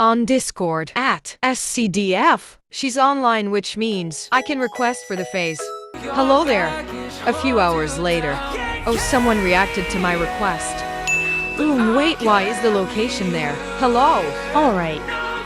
on Discord at SCDF. She's online, which means I can request for the phase. Hello there. A few hours later. Oh, someone reacted to my request. Boom, wait, why is the location there? Hello? Alright,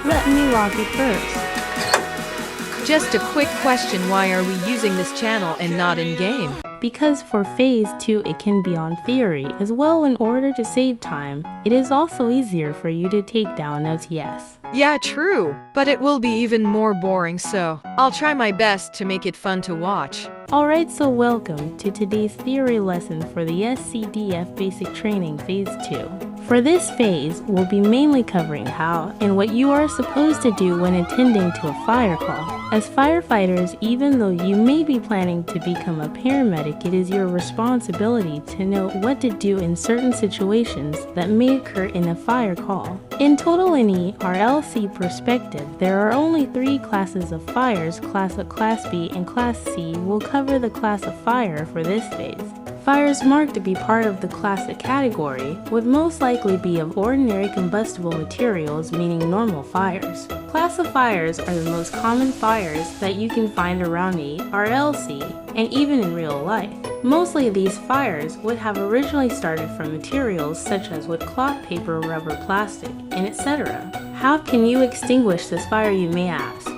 let me log it first. Just a quick question, why are we using this channel and not in-game? Because for Phase 2 it can be on theory as well. In order to save time, it is also easier for you to take down OTS. Yeah, true. But it will be even more boring, so I'll try my best to make it fun to watch. Alright, so welcome to today's theory lesson for the SCDF Basic Training Phase 2. For this phase, we'll be mainly covering how and what you are supposed to do when attending to a fire call. As firefighters, even though you may be planning to become a paramedic, it is your responsibility to know what to do in certain situations that may occur in a fire call. In total, in ERLC perspective, there are only 3 classes of fires. Class A, Class B, and Class C will cover the class of fire for this phase. Fires marked to be part of the Classic category would most likely be of ordinary combustible materials, meaning normal fires. Class of fires are the most common fires that you can find around ERLC and even in real life. Mostly these fires would have originally started from materials such as wood, cloth, paper, rubber, plastic, and etc. How can you extinguish this fire, you may ask?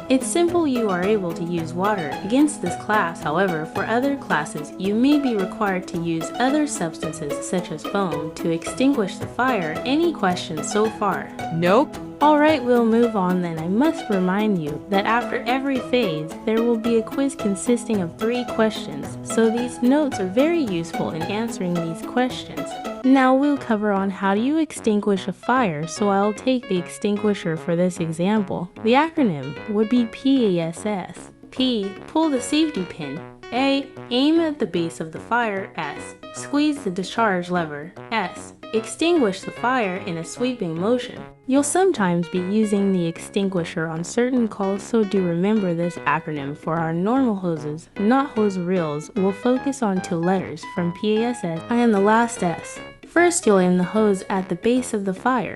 It's simple, you are able to use water against this class. However, for other classes, you may be required to use other substances such as foam to extinguish the fire. Any questions so far? Nope. Alright, we'll move on then. I must remind you that after every phase, there will be a quiz consisting of 3 questions, so these notes are very useful in answering these questions. Now we'll cover on how do you extinguish a fire, so I'll take the extinguisher for this example. The acronym would be PASS. P. Pull the safety pin. A. Aim at the base of the fire. S. Squeeze the discharge lever. S. Extinguish the fire in a sweeping motion. You'll sometimes be using the extinguisher on certain calls, so do remember this acronym. For our normal hoses, not hose reels, we'll focus on 2 letters from PASS and the last S. First, you'll aim the hose at the base of the fire.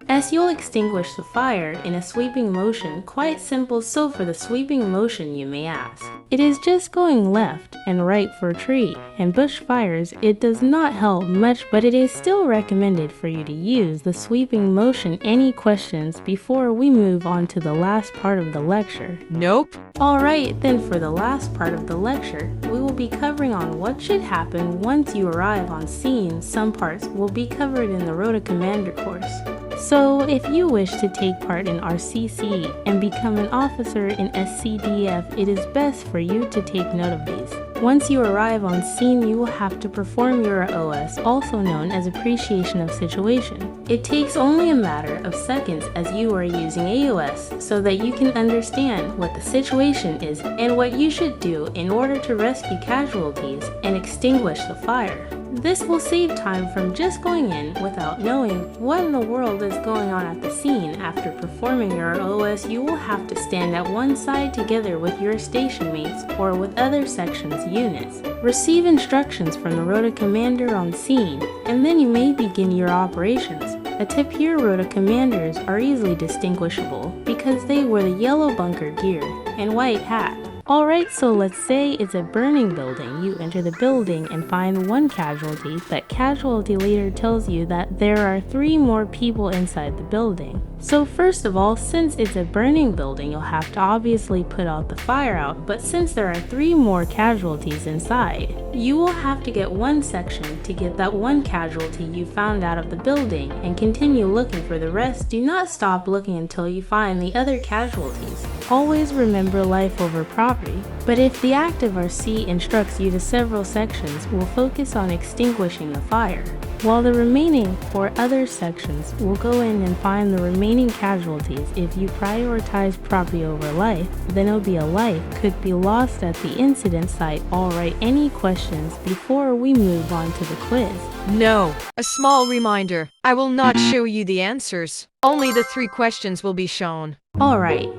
S, you'll extinguish the fire in a sweeping motion. Quite simple. So for the sweeping motion, you may ask, it is just going left and right for tree and bush fires. It does not help much, but it is still recommended for you to use the sweeping motion. Any questions before we move on to the last part of the lecture? Nope. Alright, then for the last part of the lecture, we will be covering on what should happen once you arrive on scene. Some parts will be covered in the Rota Commander course. So if you wish to take part in RCC and become an officer in SCDF, it is best for you to take note of these. Once you arrive on scene, you will have to perform your OS, also known as Appreciation of Situation. It takes only a matter of seconds as you are using AOS so that you can understand what the situation is and what you should do in order to rescue casualties and extinguish the fire. This will save time from just going in without knowing what in the world is going on at the scene. After performing your OS, you will have to stand at one side together with your station mates or with other sections units. Receive instructions from the Rota Commander on scene, and then you may begin your operations. A tip here, Rota Commanders are easily distinguishable because they wear the yellow bunker gear and white hat. Alright, so let's say it's a burning building. You enter the building and find 1 casualty. That casualty leader tells you that there are 3 more people inside the building. So first of all, since it's a burning building, you'll have to obviously put out the fire out, but since there are 3 more casualties inside, you will have to get 1 section to get that 1 casualty you found out of the building and continue looking for the rest. Do not stop looking until you find the other casualties. Always remember life over property. But if the active RC instructs you to several sections, we'll focus on extinguishing the fire, while the remaining 4 other sections will go in and find the remaining casualties. If you prioritize property over life, then it'll be a life could be lost at the incident site. Alright, any questions before we move on to the quiz? No. A small reminder, I will not show you the answers. Only the 3 questions will be shown. Alright,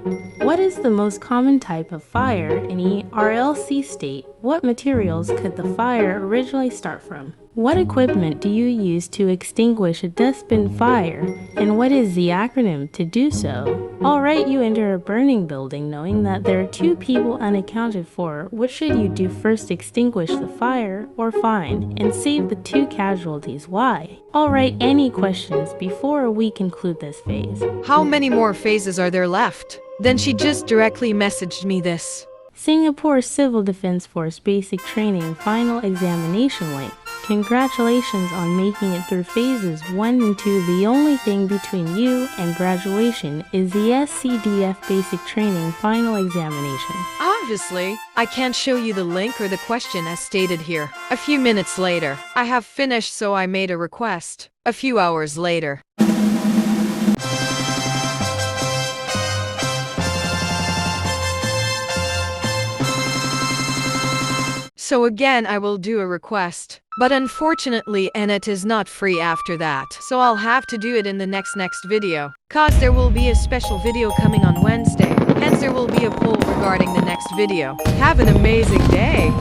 what is the most common type of fire in ERLC state? What materials could the fire originally start from? What equipment do you use to extinguish a dustbin fire, and what is the acronym to do so? Alright, you enter a burning building knowing that there are 2 people unaccounted for. What should you do first, extinguish the fire or find and save the 2 casualties? Why? Alright, any questions before we conclude this phase? How many more phases are there left? Then she just directly messaged me this. Singapore Civil Defense Force Basic Training Final Examination link. Congratulations on making it through phases 1 and 2. The only thing between you and graduation is the SCDF Basic Training Final Examination. Obviously, I can't show you the link or the question as stated here. A few minutes later, I have finished, so I made a request. A few hours later. So again, I will do a request. But unfortunately, it is not free after that. So I'll have to do it in the next video. Cause there will be a special video coming on Wednesday. Hence there will be a poll regarding the next video. Have an amazing day!